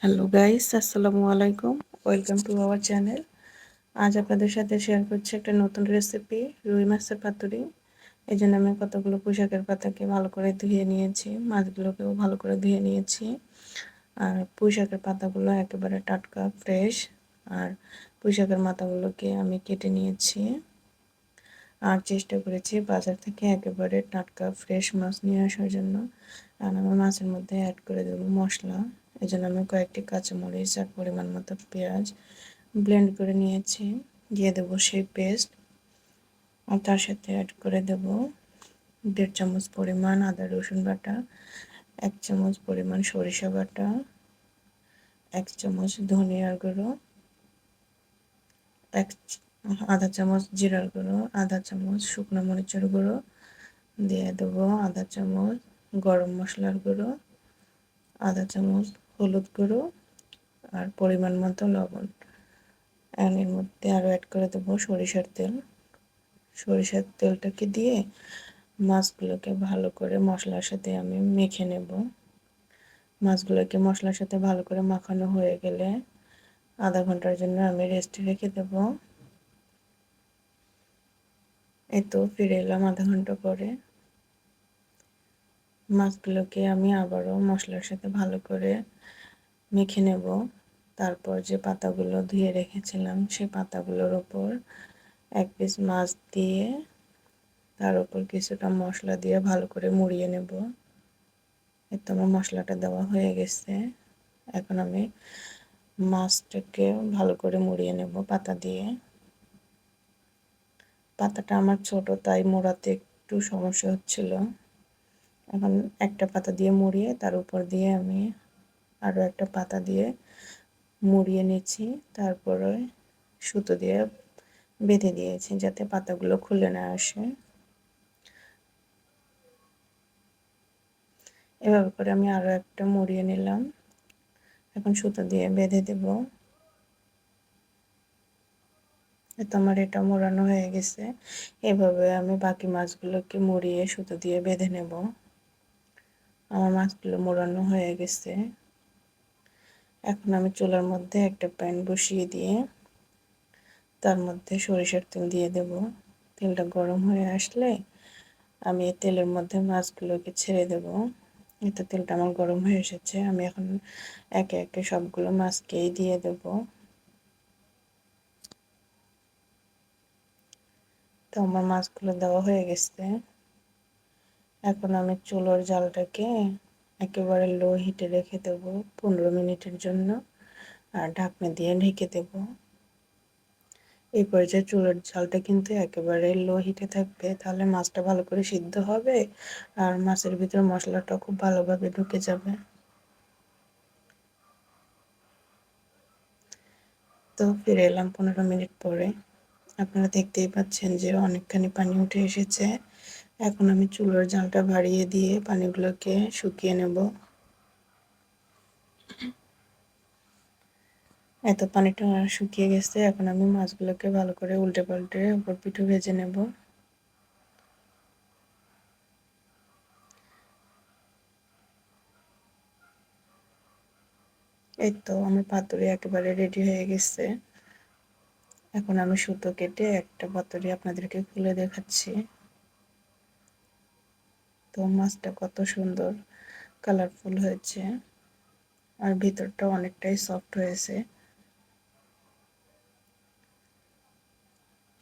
Hello guys, আসসালামু আলাইকুম। Welcome to our channel. আজ আপনাদের সাথে শেয়ার করছি একটা নতুন রেসিপি, রুই মাছের পাতুরি। এই জন্য আমি কতগুলো পুঁইশাকের পাতাকে ভালো করে ধুয়ে নিয়েছি, মাছগুলোকেও ভালো করে ধুয়ে নিয়েছি। আর পুঁইশাকের পাতাগুলো একেবারে টাটকা ফ্রেশ। আর পুঁইশাকের মাথাগুলোকে আমি কেটে নিয়েছি। আর চেষ্টা করেছি বাজার থেকে একেবারে টাটকা ফ্রেশ মাছ নিয়ে আসার জন্য। আর আমি মাছের মধ্যে অ্যাড করে দেবো মশলা। এই জন্য আমি কয়েকটি কাঁচামরিচ আর পরিমাণ মতো পেঁয়াজ ব্লেন্ড করে নিয়েছি, দিয়ে দেবো সেই পেস্ট। আর তার সাথে অ্যাড করে দেব 1.5 চামচ পরিমাণ আদা রসুন বাটা, 1 চামচ পরিমাণ সরিষা বাটা, 1 চামচ ধনিয়ার গুঁড়ো, আধা চামচ জিরার গুঁড়ো, আধা চামচ শুকনো মরিচের গুঁড়ো, দিয়ে দেবো আধা চামচ গরম মশলার গুঁড়ো, আধা চামচ হলুদ গুঁড়ো আর পরিমাণ মতো লবণ। এর মধ্যে আরও অ্যাড করে দেবো সরিষার তেল। সরিষার তেলটাকে দিয়ে মাছগুলোকে ভালো করে মশলার সাথে আমি মেখে নেব। মাছগুলোকে মশলার সাথে ভালো করে মাখানো হয়ে গেলে আধা ঘন্টার জন্য আমি রেস্টে রেখে দেব। এই তো ফিরে এলাম আধা ঘন্টা পরে। মাছগুলোকে আমি আবারও মশলার সাথে ভালো করে মেখে নেব। তারপর যে পাতাগুলো ধুয়ে রেখেছিলাম সেই পাতাগুলোর ওপর 1 পিস মাছ দিয়ে তার উপর কিছুটা মশলা দিয়ে ভালো করে মুড়িয়ে নেব। এই তো আমার মশলাটা দেওয়া হয়ে গেছে। এখন আমি মাছটাকে ভালো করে মুড়িয়ে নেব পাতা দিয়ে। পাতাটা আমার ছোট, তাই মোড়াতে একটু সমস্যা হচ্ছিল। এখন একটা পাতা দিয়ে মুড়িয়ে তার উপর দিয়ে আমি আরও একটা পাতা দিয়ে মুড়িয়ে নিচ্ছি। তারপরে সুতো দিয়ে বেঁধে দিয়েছি যাতে পাতাগুলো খুলে না আসে। এভাবে করে আমি আরও একটা মুড়িয়ে নিলাম। এখন সুতো দিয়ে বেঁধে দেব। তো আমার এটা মোড়ানো হয়ে গেছে। এভাবে আমি বাকি মাছগুলোকে মুড়িয়ে সুতো দিয়ে বেঁধে নেব। আমার মাছগুলো মোড়ানো হয়ে গেছে। এখন আমি চুলার মধ্যে একটা প্যান বসিয়ে দিয়ে তার মধ্যে সরিষার তেল দিয়ে দেব। তেলটা গরম হয়ে আসলে আমি তেলের মধ্যে মাছগুলোকে ছেড়ে দেব। এতে তেলটা আমার গরম হয়ে এসেছে। আমি এখন একে একে সবগুলো মাছকেই দিয়ে দেব। তো আমার মাছগুলো দেওয়া হয়ে গেছে। এখন আমি চুলোর জালটাকে একেবারে লো হিটে রেখে দেব 15 মিনিটের জন্য, আর ঢাকনা দিয়ে ঢেকে দেব। এই পর্যায়ে চুলার জালটা কিন্তু একেবারে লো হিটে থাকবে, তাহলে মাছটা ভালো করে সিদ্ধ হবে আর মাছের ভিতরে মশলাটা খুব ভালোভাবে ঢুকে যাবে। তো ফিরে এলাম 15 মিনিট পরে। আপনারা দেখতেই পাচ্ছেন যে অনেকখানি পানি উঠে এসেছে। এখন আমি চুলার জালটা বাড়িয়ে দিয়ে পানিগুলোকে শুকিয়ে নেব। এত পানিটা শুকিয়ে গেছে। এখন আমি মাছগুলোকে ভালো করে উল্টে পাল্টে উপর পিঠে ভেজে নেব। এই তো আমার পাতুরি একেবারে রেডি হয়ে গেছে। এখন আমি সুতো কেটে একটা পাতুরি আপনাদেরকে খুলে দেখাচ্ছি। তো মাছটা কত সুন্দর কালারফুল হয়েছে আর ভিতরটা অনেকটাই সফট হয়েছে।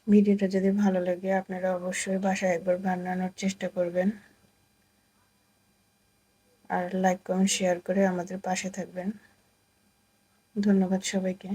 ভিডিওটা যদি ভালো লাগে আপনারা অবশ্যই বাসায় একবার বানানোর চেষ্টা করবেন আর লাইক কমেন্ট শেয়ার করে আমাদের পাশে থাকবেন। ধন্যবাদ সবাইকে।